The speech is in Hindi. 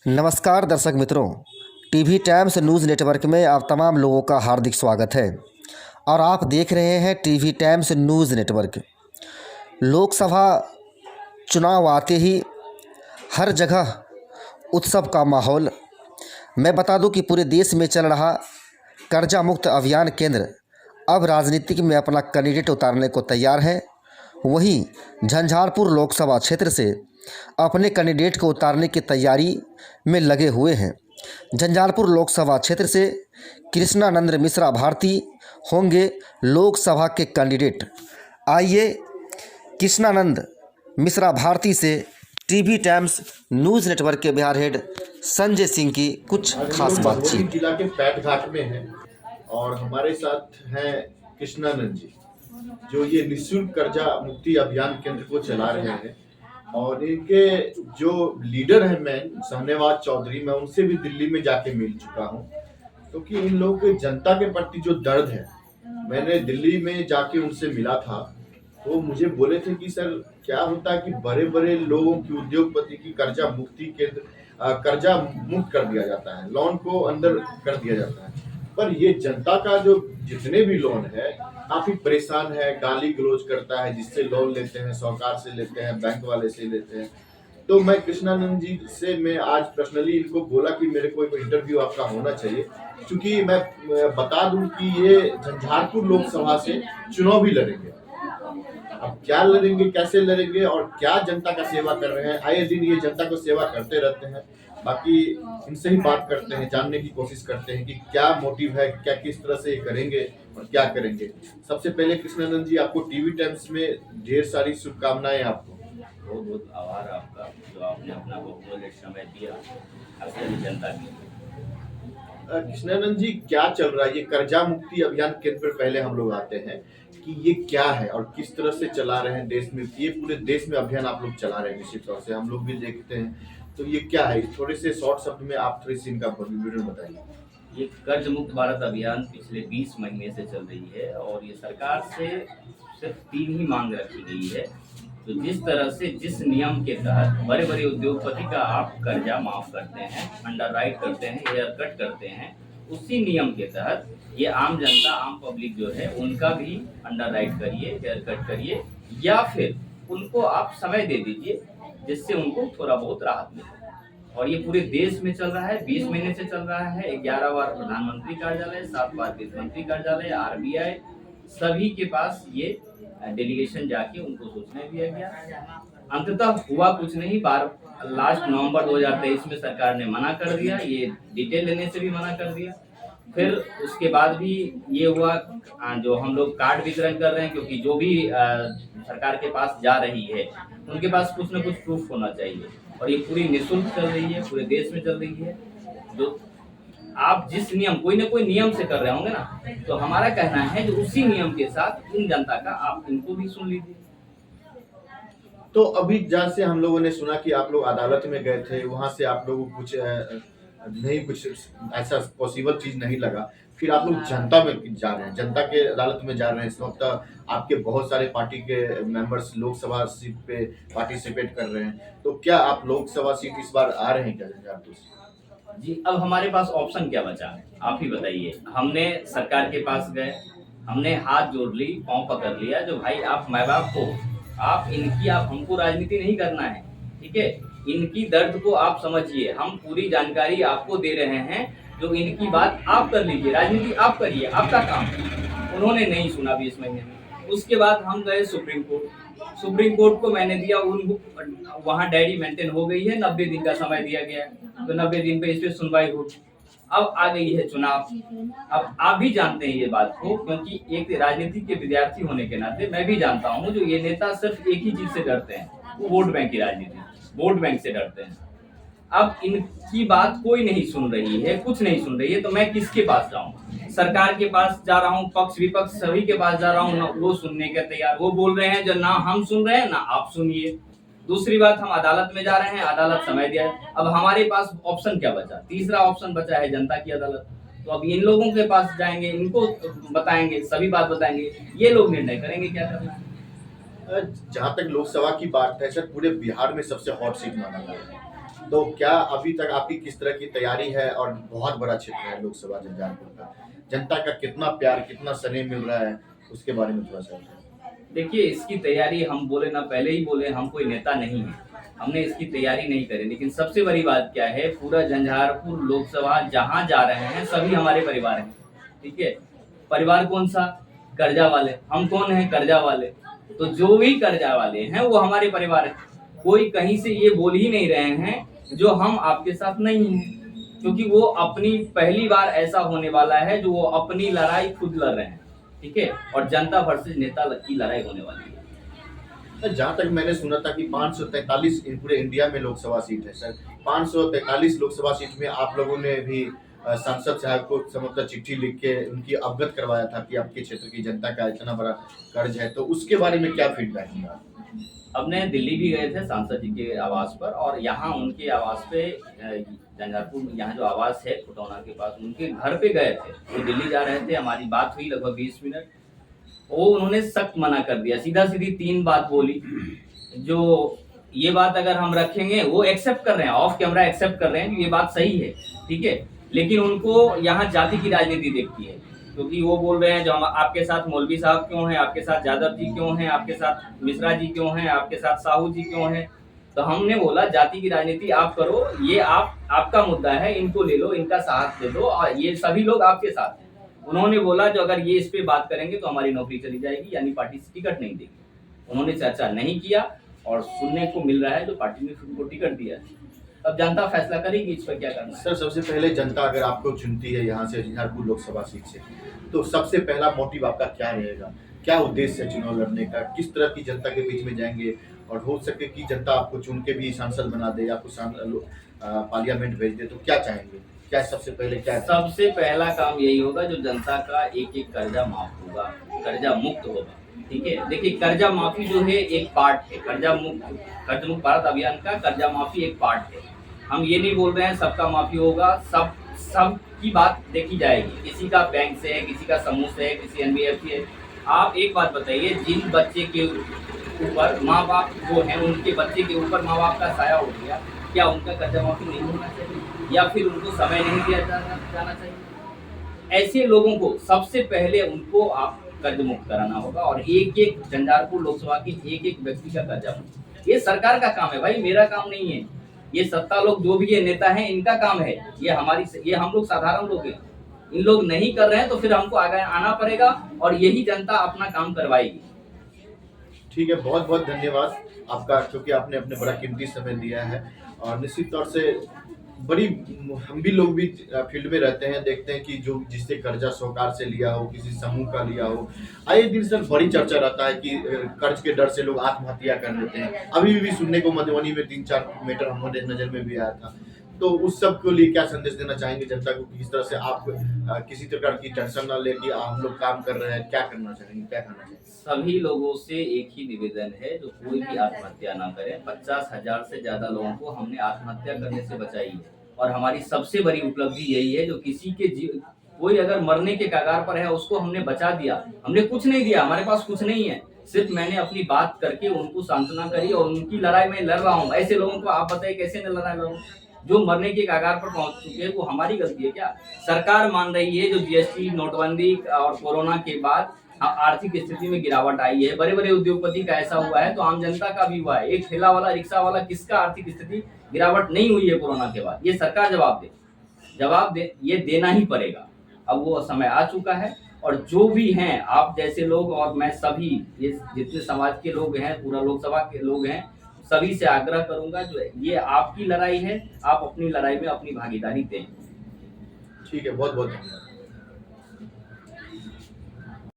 नमस्कार दर्शक मित्रों, टीवी टाइम्स न्यूज़ नेटवर्क में आप तमाम लोगों का हार्दिक स्वागत है और आप देख रहे हैं TV times news network. Lok Sabha चुनाव आते ही हर जगह उत्सव का माहौल। मैं बता दूं कि पूरे देश में चल रहा कर्जा मुक्त अभियान केंद्र अब राजनीतिक में अपना कैंडिडेट उतारने को तैयार है। वहीं झंझारपुर लोकसभा क्षेत्र से अपने कैंडिडेट को उतारने की तैयारी में लगे हुए हैं। झंझारपुर लोकसभा क्षेत्र से कृष्णानंद मिश्रा भारती होंगे लोकसभा के कैंडिडेट। आइए कृष्णानंद मिश्रा भारती से टीवी टाइम्स न्यूज़ नेटवर्क के बिहार हेड संजय सिंह की कुछ खास बातचीत। जिला के पैट घाट में है और हमारे साथ हैं कृष्णानंद जी, जो ये निःशुल्क कर्जा मुक्ति अभियान केंद्र को चला रहे हैं। और इनके जो लीडर हैं मैन सहनेवाज चौधरी, मैं उनसे भी दिल्ली में जाके मिल चुका हूँ, क्योंकि इन लोगों के जनता के प्रति जो दर्द है, मैंने दिल्ली में जाके उनसे मिला था। तो मुझे बोले थे कि सर क्या होता है कि बड़े बड़े लोगों की, उद्योगपति की कर्जा मुक्ति केंद्र, कर्जा मुक्त कर दिया जाता है, लोन को अंदर कर दिया जाता है, पर ये जनता का जो जितने भी लोन है काफी परेशान है, गाली गलौज करता है, जिससे लोन लेते हैं साहूकार से लेते हैं, बैंक वाले से लेते हैं। तो मैं कृष्णानंद जी से मैं आज पर्सनली इनको बोला कि मेरे को एक इंटरव्यू आपका होना चाहिए, क्योंकि मैं बता दूं कि ये झंझारपुर लोकसभा से चुनाव भी लड़ेंगे। अब क्या लड़ेंगे, कैसे लड़ेंगे और क्या जनता का सेवा कर रहे हैं, आए दिन ये जनता को सेवा करते रहते हैं। बाकी इनसे ही बात करते हैं, जानने की कोशिश करते हैं कि क्या मोटिव है, क्या किस तरह से करेंगे और क्या करेंगे। सबसे पहले कृष्णानंद जी, आपको टीवी टाइम्स में ढेर सारी शुभकामनाएं। आपको बहुत बहुत आभार आपका, जो आपने अपना बहुमूल्य समय दिया असली जनता के लिए। कृष्णानंद जी, क्या चल रहा है ये कर्जा मुक्ति अभियान केंद्र पर? पहले हम लोग आते हैं कि ये क्या है और किस तरह से चला रहे हैं देश में। ये पूरे देश में अभियान आप लोग चला रहे हैं, निश्चित तौर से हम लोग भी देखते हैं। तो ये क्या है, थोड़े से शॉर्ट शब्द में आप थोड़ी सी इनका विवरण बताइए। ये कर्ज मुक्त भारत अभियान पिछले 20 महीने से चल रही है और ये सरकार से सिर्फ 3 ही मांग रखी गई है। तो जिस तरह से जिस नियम के तहत बड़े बड़े उद्योगपति का आप कर्जा माफ करते हैं, अंडर राइट करते हैं, हेयर कट करते हैं, उसी नियम के तहत ये आम जनता, आम पब्लिक जो है उनका भी अंडर राइट करिए, हेयर कट करिए, या फिर उनको आप समय दे दीजिए जिससे उनको थोड़ा बहुत राहत मिले। और ये पूरे देश में चल रहा है, 20 महीने से चल रहा है। 11 बार प्रधानमंत्री कार्यालय, 7 बार वित्त मंत्री कार्यालय, आरबीआई, सभी के पास ये डेलीगेशन जाके उनको सूचना दिया गया। अंततः हुआ कुछ नहीं। लास्ट नवंबर 2023 में सरकार ने मना कर दिया, ये डिटेल लेने से भी मना कर दिया। फिर उसके बाद भी ये हुआ, जो हम लोग कार्ड वितरण कर रहे हैं, क्योंकि जो भी सरकार के पास जा रही है उनके पास कुछ न कुछ प्रूफ होना चाहिए। और ये पूरी निःशुल्क चल रही है, पूरे देश में चल रही है। जो आप जिस नियम, कोई ना कोई नियम से कर रहे होंगे ना, तो हमारा कहना है जो उसी नियम के साथ इन जनता का आप इनको भी सुन लीजिए। तो अभी जैसे हम लोगों ने सुना कि आप लोग अदालत में गए थे, वहां से आप लोगों को कुछ ऐसा पॉसिबल चीज नहीं लगा, फिर आप लोग जनता में जा रहे हैं, जनता के अदालत में जा रहे हैं। इस वक्त आपके बहुत सारे पार्टी के मेंबर्स लोकसभा सीट पे पार्टिसिपेट कर रहे हैं, तो क्या आप लोकसभा सीट इस बार आ रहे हैं क्या झंझारपुर से? जी, अब हमारे पास ऑप्शन क्या बचा है, आप ही बताइए। हमने सरकार के पास गए, हमने हाथ जोड़ ली, पांव पकड़ लिया, जो भाई आप माँ बाप हो, आप इनकी, आप हमको राजनीति नहीं करना है, ठीक है। इनकी दर्द को आप समझिए, हम पूरी जानकारी आपको दे रहे हैं, जो इनकी बात आप कर लीजिए, राजनीति आप करिए, आपका काम है। उन्होंने नहीं सुना 20 महीने में। उसके बाद हम गए सुप्रीम कोर्ट। सुप्रीम कोर्ट को मैंने दिया, उनको वहाँ डायरी मेंटेन हो गई है, 90 दिन का समय दिया गया है, तो 90 दिन पे इस पे सुनवाई हो। अब आ गई है चुनाव। अब आप भी जानते हैं ये बात को, क्योंकि एक राजनीति के विद्यार्थी होने के नाते मैं भी जानता हूँ, जो ये नेता सिर्फ एक ही चीज से डरते हैं, वो वोट बैंक की राजनीति, वोट बैंक से डरते हैं। अब इनकी बात कोई नहीं सुन रही है, कुछ नहीं सुन रही है, तो मैं किसके पास जाऊं? सरकार के पास जा रहा हूं, पक्ष विपक्ष सभी के पास जा रहा हूं, ना वो सुनने के तैयार। वो बोल रहे हैं जो ना हम सुन रहे हैं ना आप सुनिए। दूसरी बात, हम अदालत में जा रहे हैं, अदालत समय दिया है। अब हमारे पास ऑप्शन क्या बचा? तीसरा ऑप्शन बचा है जनता की अदालत। तो अब इन लोगों के पास जाएंगे, इनको बताएंगे, सभी बात बताएंगे, ये लोग निर्णय करेंगे क्या करना है। जहाँ तक लोकसभा की बात है सर, पूरे बिहार में सबसे हॉट सीट माना जाता है। तो क्या अभी तक आपकी किस तरह की तैयारी है, और बहुत बड़ा क्षेत्र है लोकसभा झंझारपुर का, जनता का कितना प्यार, कितना स्नेह मिल रहा है, उसके बारे में थोड़ा सा बताएं। देखिए, इसकी तैयारी हम बोले ना, पहले ही बोले, हम कोई नेता नहीं है, हमने इसकी तैयारी नहीं करी। लेकिन सबसे बड़ी बात क्या है, पूरा झंझारपुर लोकसभा जहाँ जा रहे हैं सभी हमारे परिवार हैं, ठीक है। परिवार कौन सा? कर्जा वाले। हम कौन हैं? कर्जा वाले। तो जो भी कर्जा वाले हैं वो हमारे परिवार है। कोई कहीं से ये बोल ही नहीं रहे हैं जो हम आपके साथ नहीं हैं, क्योंकि वो अपनी पहली बार ऐसा होने वाला है जो वो अपनी लड़ाई खुद लड़ रहे हैं, ठीक है। और जनता वर्सेस नेता की लड़ाई होने वाली है। जहाँ तक मैंने सुना था कि 543 पूरे इंडिया में लोकसभा सीट है सर, 543 लोकसभा सीट में आप लोगों ने भी सांसद साहब को मतलब चिट्ठी लिख के उनकी अवगत करवाया था कि आपके क्षेत्र की जनता का इतना बड़ा कर्ज है, तो उसके बारे में क्या फीडबैक मिला? हमने दिल्ली भी गए थे सांसद जी के आवास पर, और यहाँ उनके आवास पे झंझारपुर यहाँ जो आवास है खुटौना के पास, उनके घर पे गए थे। वो दिल्ली जा रहे थे, हमारी बात हुई लगभग 20 मिनट। वो उन्होंने सख्त मना कर दिया, सीधा सीधी 3 बात बोली। जो ये बात अगर हम रखेंगे, वो एक्सेप्ट कर रहे हैं, ऑफ कैमरा एक्सेप्ट कर रहे हैं कि ये बात सही है, ठीक है। लेकिन उनको यहाँ जाति की राजनीति देखती है, क्योंकि वो बोल रहे हैं जो हम आपके साथ मौलवी साहब क्यों हैं, आपके साथ यादव जी क्यों हैं, आपके साथ मिश्रा जी क्यों हैं, आपके साथ साहू जी क्यों हैं। तो हमने बोला जाति की राजनीति आप करो, ये आपका मुद्दा है, इनको ले लो, इनका साथ दे दो, और ये सभी लोग आपके साथ हैं। उन्होंने बोला जो अगर ये इस पे बात करेंगे तो हमारी नौकरी चली जाएगी, यानी पार्टी से टिकट नहीं देगी। उन्होंने चर्चा नहीं किया, और सुनने को मिल रहा है जो पार्टी ने उनको टिकट दिया है। अब जनता फैसला करेगी इस पर क्या करना है। सर, सबसे पहले जनता अगर आपको चुनती है यहाँ से झंझारपुर लोकसभा सीट से, तो सबसे पहला मोटिव आपका क्या रहेगा? क्या उद्देश्य है चुनाव लड़ने का? किस तरह की जनता के बीच में जाएंगे, और हो सके कि जनता आपको चुन के भी सांसद बना दे या आपको पार्लियामेंट भेज दे, तो क्या चाहेंगे? क्या सबसे पहले क्या है? सबसे पहला काम यही होगा जो जनता का एक एक कर्जा माफ होगा, कर्जा मुक्त होगा, ठीक है। देखिए, कर्जा माफी जो है एक पार्ट है, कर्ज मुक्त भारत अभियान का कर्जा माफी एक पार्ट है। हम ये नहीं बोल रहे हैं सबका माफी होगा, सब की बात देखी जाएगी। किसी का बैंक से है, किसी का समूह से है, किसी एनबीएफसी है। आप एक बात बताइए, जिन बच्चे के ऊपर माँ बाप जो है, उनके बच्चे के ऊपर माँ बाप का साया उठ गया, क्या उनका कर्जा माफी नहीं होना चाहिए, या फिर उनको समय नहीं दिया जाना चाहिए? ऐसे लोगों को सबसे पहले उनको आप कर्ज मुक्त कराना होगा, और एक एक झंझारपुर लोकसभा के एक एक व्यक्ति का कर्जा मुक्त। ये सरकार का काम है भाई, मेरा काम नहीं है। ये सत्ता लोग जो भी ये नेता हैं, इनका काम है। ये हम लोग साधारण लोग हैं। इन लोग नहीं कर रहे हैं तो फिर हमको आगे आना पड़ेगा, और यही जनता अपना काम करवाएगी। ठीक है, बहुत बहुत धन्यवाद आपका, क्योंकि आपने अपने बड़ा कीमती समय दिया है। और निश्चित तौर से बड़ी हम भी लोग भी फील्ड में रहते हैं, देखते हैं कि जो जिससे कर्जा साहूकार से लिया हो, किसी समूह का लिया हो, आए दिन सर बड़ी चर्चा रहता है कि कर्ज के डर से लोग आत्महत्या कर लेते हैं। अभी भी सुनने को मधुबनी में 3-4 मैटर हमारे नजर में भी आया था। तो उस सब के लिए क्या संदेश देना चाहेंगे जनता को, किस तरह से आप किसी प्रकार की टेंशन ना ले कि हम लोग काम कर रहे हैं, क्या करना चाहेंगे, क्या करना चाहिए? सभी लोगों से एक ही निवेदन है, जो कोई भी आत्महत्या ना करे। 50,000 से ज्यादा लोगों को हमने आत्महत्या करने से बचाई है, और हमारी सबसे बड़ी उपलब्धि यही है जो किसी के कोई अगर मरने के कगार पर है, उसको हमने बचा दिया। हमने कुछ नहीं दिया, हमारे पास कुछ नहीं है, सिर्फ मैंने अपनी बात करके उनको सांत्वना करी, और उनकी लड़ाई में लड़ रहा हूँ। ऐसे लोगों को आप बताइए कैसे न लड़ाई लड़ूं? जो मरने के कगार पर पहुंच चुके हैं, वो हमारी गलती है क्या? सरकार मान रही है जो जीएसटी, नोटबंदी और कोरोना के बाद आर्थिक स्थिति में गिरावट आई है। बड़े बड़े उद्योगपति का ऐसा हुआ है, तो आम जनता का भी हुआ है। एक ठेला वाला, रिक्शा वाला, किसका आर्थिक स्थिति गिरावट नहीं हुई है कोरोना के बाद? ये सरकार जवाब दे, ये देना ही पड़ेगा। अब वो समय आ चुका है, और जो भी हैं आप जैसे लोग और मैं, सभी ये जितने समाज के लोग हैं, पूरा लोकसभा के लोग हैं, सभी से आग्रह करूंगा, जो ये आपकी लड़ाई है, आप अपनी लड़ाई में अपनी भागीदारी दें। ठीक है, बहुत बहुत धन्यवाद।